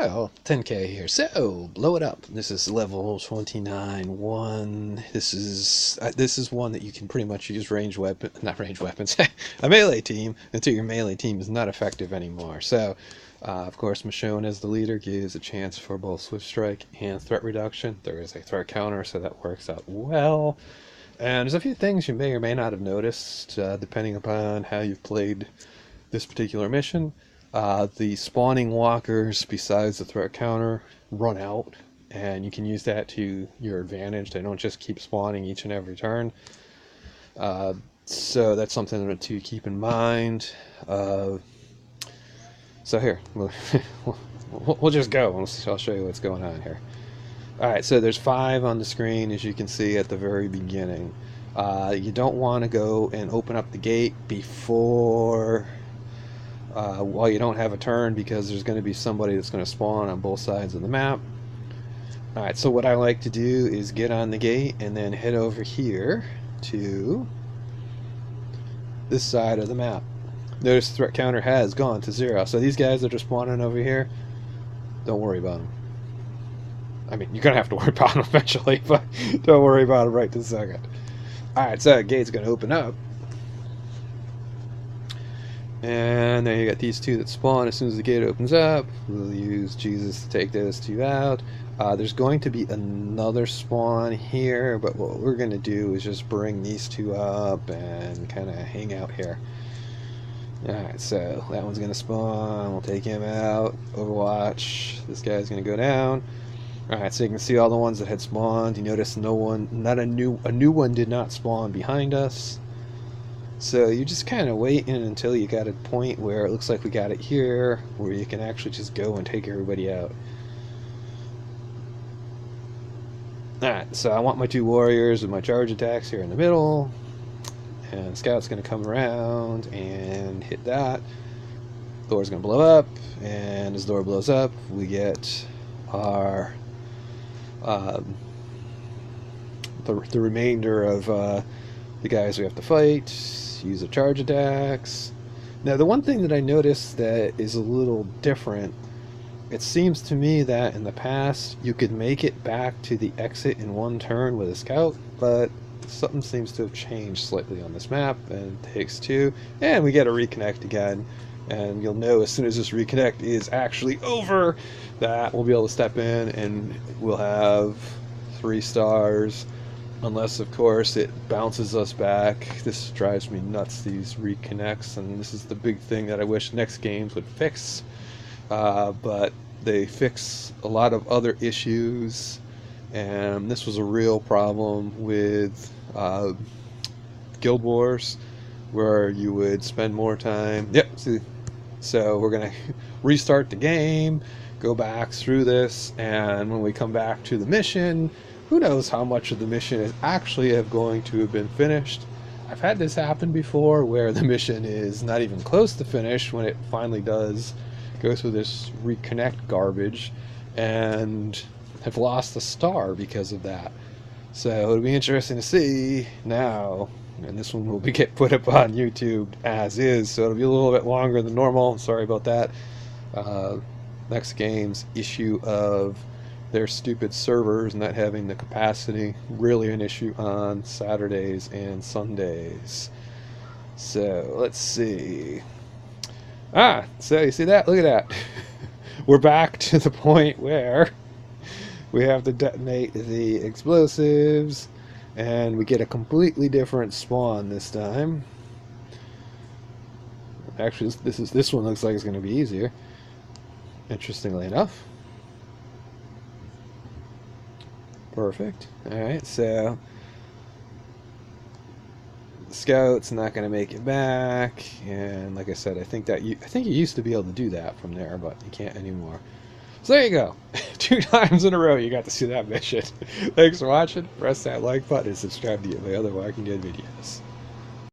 Oh, 10k here. So, blow it up. This is level 29-1. This is one that you can pretty much use not range weapons, a melee team until your melee team is not effective anymore. So, of course, Michonne as the leader gives a chance for both Swift Strike and threat reduction. There is a threat counter, so that works out well. And there's a few things you may or may not have noticed, depending upon how you've played this particular mission. The spawning walkers, besides the threat counter, run out, and you can use that to your advantage. They don't just keep spawning each and every turn. So that's something to keep in mind. So here, we'll just go. I'll show you what's going on here. Alright, so there's 5 on the screen, as you can see at the very beginning. You don't want to go and open up the gate before... while you don't have a turn, because there's going to be somebody that's going to spawn on both sides of the map. Alright, so what I like to do is get on the gate and then head over here to this side of the map. Notice the threat counter has gone to 0. So these guys that are spawning over here, don't worry about them. I mean, you're going to have to worry about them eventually, but don't worry about them right this second. Alright, so the gate's going to open up. And then you got these 2 that spawn as soon as the gate opens up. We'll use Jesus to take those 2 out. There's going to be another spawn here, but what we're going to do is just bring these 2 up and kind of hang out here. Alright, so that one's going to spawn. We'll take him out. Overwatch. This guy's going to go down. Alright, so you can see all the ones that had spawned. You notice a new one did not spawn behind us. So you're just kind of waiting until you got a point where it looks like we got it here, where you can actually just go and take everybody out. Alright, so I want my 2 warriors with my charge attacks here in the middle. And the scout's going to come around and hit that. Door's going to blow up, and as the door blows up, we get our the remainder of the guys we have to fight. Use the charge attacks. Now, the one thing that I noticed that is a little different, it seems to me that in the past you could make it back to the exit in 1 turn with a scout, but something seems to have changed slightly on this map, and it takes 2, and we get a reconnect again. And you'll know as soon as this reconnect is actually over that we'll be able to step in and we'll have 3 stars. Unless, of course, it bounces us back. This drives me nuts, these reconnects, and this is the big thing that I wish next games would fix. But they fix a lot of other issues, and this was a real problem with Guild Wars, where you would spend more time. Yep, see, so we're going to restart the game, go back through this, and when we come back to the mission, who knows how much of the mission is actually going to have been finished. I've had this happen before where the mission is not even close to finished when it finally does go through this reconnect garbage, and have lost a star because of that. So it'll be interesting to see now, and this one will get put up on YouTube as is, so it'll be a little bit longer than normal. Sorry about that. Next game's issue of their stupid servers not having the capacity, really an issue on Saturdays and Sundays. So let's see. So you see that? Look at that. We're back to the point where we have to detonate the explosives, and we get a completely different spawn this time. Actually, this one looks like it's going to be easier, interestingly enough. Perfect. Alright, so the scout's not going to make it back, and like I said, I think you used to be able to do that from there, but you can't anymore. So there you go. 2 times in a row you got to see that mission. Thanks for watching. Press that like button and subscribe to get my other Walking Dead videos.